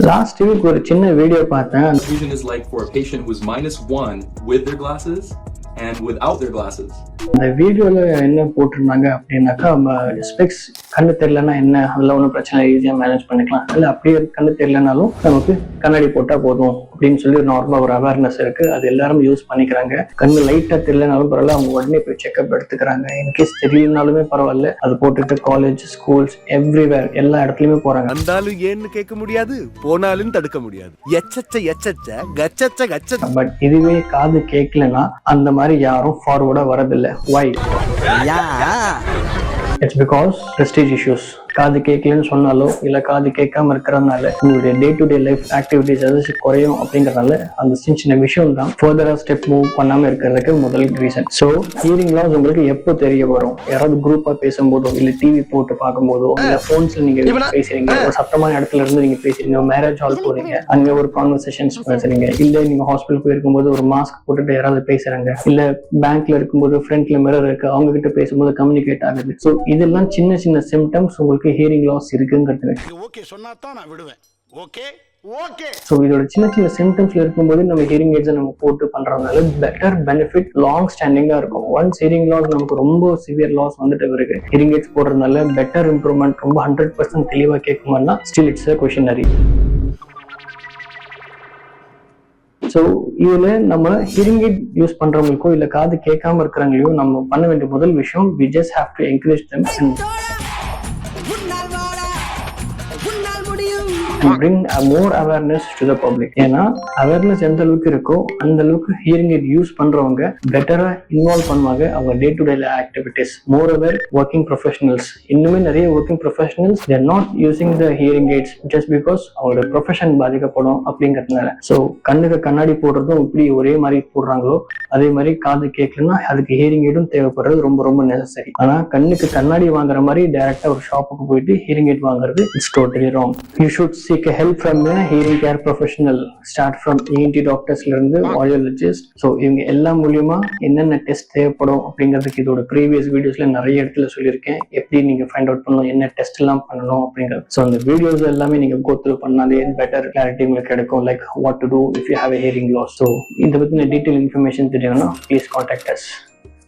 Last week ஒரு சின்ன video பார்த்தேன். Vision is like for a patient who is -1 with their glasses and without their glasses. இந்த வீடியோல என்ன போட்டிருந்தாங்க அப்படின்னாக்கா, ஸ்பெக்ஸ் கண்ணு தெரியலன்னா என்ன, அதில் ஒன்றும் பிரச்சனை, ஈஸியாக மேனேஜ் பண்ணிக்கலாம். இல்லை அப்படியே கண்ணு தெரியலனாலும் நமக்கு கண்ணாடி போட்டால் போதும் அப்படின்னு சொல்லி நார்மலாக ஒரு அவேர்னஸ் இருக்கு. அது எல்லாரும் யூஸ் பண்ணிக்கிறாங்க. கண்ணு லைட்டாக தெரியலனாலும் பரவாயில்ல, அவங்க உடனே போய் செக்அப் எடுத்துக்கிறாங்க. இன்கேஸ் தெரியலனாலுமே பரவாயில்ல, அது போட்டுட்டு காலேஜ், ஸ்கூல்ஸ், எவ்ரிவேர் எல்லா இடத்துலயுமே போறாங்க. வந்தாலும் ஏன்னு கேட்க முடியாது, போனாலும் தடுக்க முடியாது. பட் இதுவே காது கேட்கலன்னா அந்த மாதிரி யாரும் ஃபார்வர்டா வரதில்லை. Why? It's because prestige issues. காது கேட்கலன்னு சொன்னாலோ இல்லை காது கேட்காம இருக்கிறதுனால உங்களுடைய day to day life activities ஏதாச்சும் குறையும் அப்படிங்கிறதுனால அந்த சின்ன விஷயம் தான் ஃபர்தரா ஸ்டெப் மூவ் பண்ணாம இருக்கிறதுக்கு முதல் ரீசன். ஸோ ஹியரிங் லாஸ் உங்களுக்கு எப்போ தெரிய வரும்? யாராவது குரூப்பா பேசும்போதோ இல்லை டிவி போட்டு பார்க்கும்போதோ இல்லை போன்ஸ்ல நீங்க பேசுறீங்க, ஒரு சத்தமான இடத்துல இருந்து நீங்க பேசுறீங்க, மேரேஜ் ஹால் போறீங்க, அங்க ஒரு கான்வர்சேஷன்ஸ் பேசுறீங்க, இல்லை நீங்க ஹாஸ்பிட்டல் போயிருக்கும்போது ஒரு மாஸ்க் போட்டுட்டு யாராவது பேசுறாங்க, இல்ல பேங்க்ல இருக்கும்போது ஃப்ரண்ட்ல மிரர் இருக்கு அவங்க கிட்ட பேசும்போது கம்யூனிகேட் ஆகுது. ஸோ இதெல்லாம் சின்ன சின்ன சிம்டம்ஸ் உங்களுக்கு ஹியரிங் லாஸ் இருக்குங்கிறது. ஸோ இதோட சின்ன சின்ன சிம்டம்ஸ்ல இருக்கும்போது நம்ம ஹியரிங் எய்ட்ஸை நம்ம போட்டு பண்றதுனால பெட்டர் பெனிஃபிட் லாங் ஸ்டாண்டிங்கா இருக்கும். ஒன்ஸ் ஹியரிங் லாஸ் நமக்கு ரொம்ப சிவியர் லாஸ் வந்துட்டு இருக்கு, ஹியரிங் எய்ட்ஸ் போடுறதுனால பெட்டர் இம்ப்ரூவ்மெண்ட் ரொம்ப 100% தெளிவா கேட்குமான்னா still it's a questionary. So இதுல நம்ம ஹியரிங் எய்ட் யூஸ் பண்றவங்களுக்கோ இல்ல காது கேட்காம இருக்கிறவங்களையோ நம்ம பண்ண வேண்டிய முதல் விஷயம், we just have to encourage them and bring more awareness to the public. ஏன்னா அவேர்னஸ் எந்த அளவுக்கு இருக்கோ அந்த அளவுக்கு ஹியரிங் எய்ட் யூஸ் பண்றவங்க பெட்டரா இன்வால்வ் பண்ணுவாங்க அவங்க day to day activities. More over working professionals, இன்னுமே நிறைய working professionals they are not using the hearing aids just because அவங்களோட ப்ரொஃபஷன் பாதிக்கப்படும் அப்படிங்கிறதுனால. ஸோ கண்ணுக்கு கண்ணாடி போடுறதும் இப்படி ஒரே மாதிரி போடுறாங்களோ அதே மாதிரி காது கேட்கலன்னா அதுக்கு ஹியரிங் எய்டும் தேவைப்படுறது ரொம்ப ரொம்ப நெசசரி. ஆனா கண்ணுக்கு கண்ணாடி வாங்குற மாதிரி டைரக்டா ஒரு ஷாப்புக்கு போயிட்டு ஹியரிங் எய்ட் வாங்குறது it's totally wrong. You should seek a help from a hearing care professional. Start from ENT doctors ல இருந்து audiologist. ஸோ இவங்க எல்லா மூலியமா என்னென்ன டெஸ்ட் தேவைப்படும் அப்படிங்கிறதுக்கு இதோட ப்ரீவியஸ் வீடியோஸ்ல நிறைய இடத்துல சொல்லியிருக்கேன், எப்படி நீங்க ஃபைண்ட் அவுட் பண்ணணும், என்ன டெஸ்ட் எல்லாம் பண்ணணும் அப்படிங்கிறது. ஸோ அந்த வீடியோஸ் எல்லாமே நீங்க கோ த்ரூ பண்ணாலே பெட்டர் கிளாரிட்டி உங்களுக்கு கிடைக்கும், like what to do if you have a hearing loss. So இதை பத்தின டீட்டெயில் இன்ஃபர்மேஷன் தெரியும்னா ப்ளீஸ் கான்டாக்ட் us.